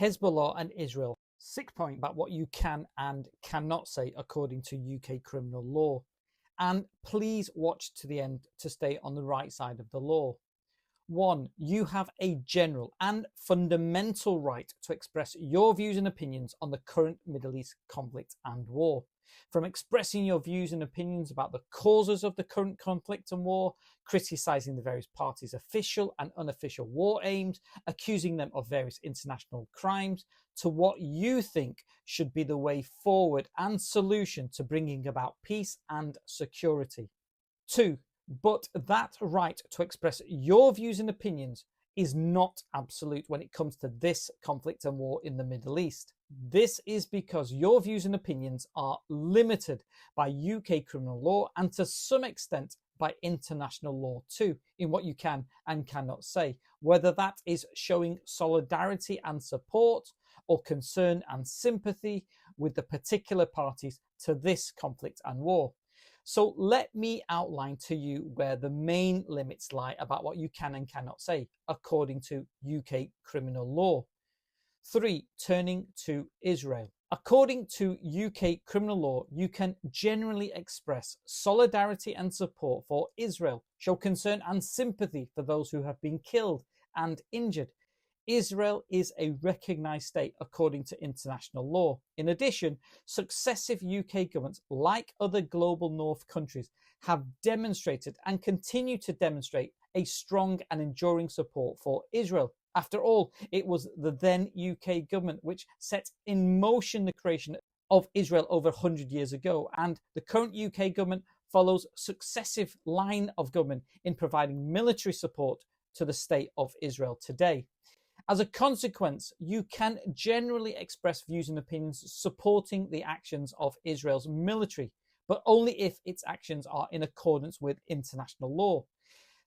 Hezbollah and Israel. 6 point about what you can and cannot say according to UK criminal law. And please watch to the end to stay on the right side of the law. 1. You have a general and fundamental right to express your views and opinions on the current Middle East conflict and war. From expressing your views and opinions about the causes of the current conflict and war, criticizing the various parties' official and unofficial war aims, accusing them of various international crimes, to what you think should be the way forward and solution to bringing about peace and security. 2. But that right to express your views and opinions is not absolute when it comes to this conflict and war in the Middle East. This is because your views and opinions are limited by UK criminal law and to some extent by international law too, in what you can and cannot say, whether that is showing solidarity and support or concern and sympathy with the particular parties to this conflict and war. So let me outline to you where the main limits lie about what you can and cannot say according to UK criminal law. 3. Turning to Israel. According to UK criminal law, you can generally express solidarity and support for Israel, show concern and sympathy for those who have been killed and injured. Israel is a recognized state according to international law. In addition, successive UK governments, like other global north countries, have demonstrated and continue to demonstrate a strong and enduring support for Israel. After all, it was the then UK government which set in motion the creation of Israel over 100 years ago, and the current UK government follows successive line of government in providing military support to the state of Israel today. As a consequence, you can generally express views and opinions supporting the actions of Israel's military, but only if its actions are in accordance with international law.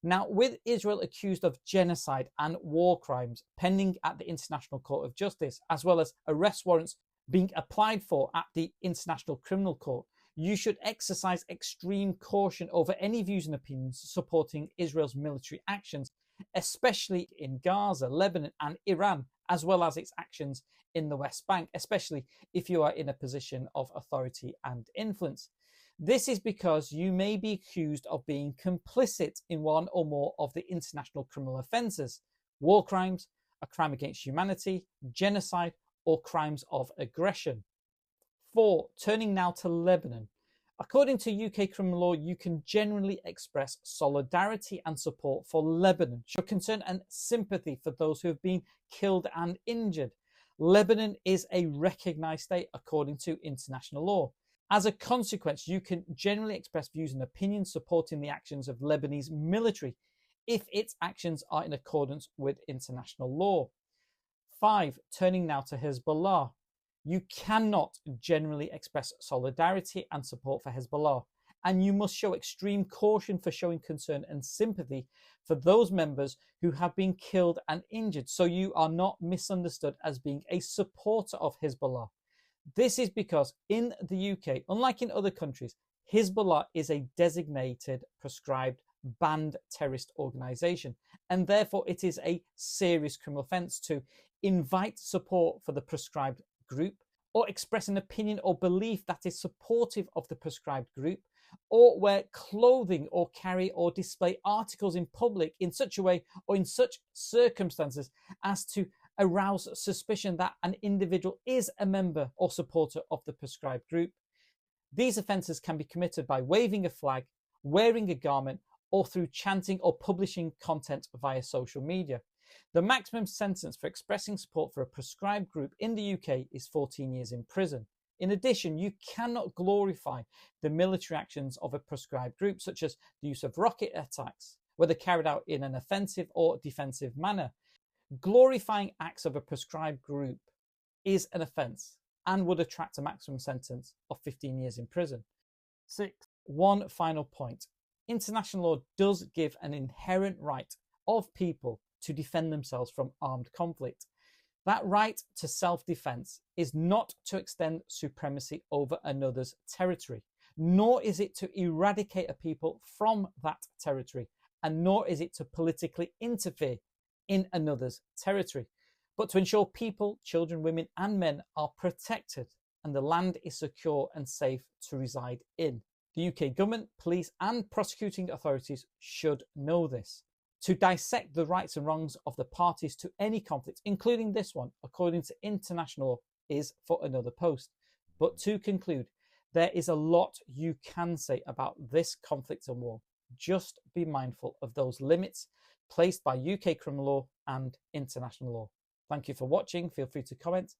Now, with Israel accused of genocide and war crimes pending at the International Court of Justice, as well as arrest warrants being applied for at the International Criminal Court, you should exercise extreme caution over any views and opinions supporting Israel's military actions, especially in Gaza, Lebanon, and Iran, as well as its actions in the West Bank, especially if you are in a position of authority and influence. This is because you may be accused of being complicit in one or more of the international criminal offences: war crimes, a crime against humanity, genocide, or crimes of aggression. 4. Turning now to Lebanon. According to UK criminal law, you can generally express solidarity and support for Lebanon, show concern and sympathy for those who have been killed and injured. Lebanon is a recognised state according to international law. As a consequence, you can generally express views and opinions supporting the actions of Lebanese military if its actions are in accordance with international law. 5. Turning now to Hezbollah. You cannot generally express solidarity and support for Hezbollah, and you must show extreme caution for showing concern and sympathy for those members who have been killed and injured, so you are not misunderstood as being a supporter of Hezbollah. This is because in the UK, unlike in other countries, Hezbollah is a designated, prescribed, banned terrorist organisation, and therefore it is a serious criminal offence to invite support for the prescribed group, or express an opinion or belief that is supportive of the prescribed group, or wear clothing or carry or display articles in public in such a way or in such circumstances as to arouse suspicion that an individual is a member or supporter of the prescribed group. These offences can be committed by waving a flag, wearing a garment, or through chanting or publishing content via social media. The maximum sentence for expressing support for a prescribed group in the UK is 14 years in prison. In addition, you cannot glorify the military actions of a prescribed group, such as the use of rocket attacks, whether carried out in an offensive or defensive manner. Glorifying acts of a prescribed group is an offence and would attract a maximum sentence of 15 years in prison. 6. One final point. International law does give an inherent right of people to defend themselves from armed conflict. That right to self-defense is not to extend supremacy over another's territory, nor is it to eradicate a people from that territory, and nor is it to politically interfere in another's territory. but to ensure people, children, women and men are protected and the land is secure and safe to reside in. The UK government, police and prosecuting authorities should know this. To dissect the rights and wrongs of the parties to any conflict, including this one, according to international law, is for another post. But to conclude, there is a lot you can say about this conflict and war. Just be mindful of those limits placed by UK criminal law and international law. Thank you for watching. Feel free to comment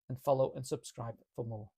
and follow and subscribe for more.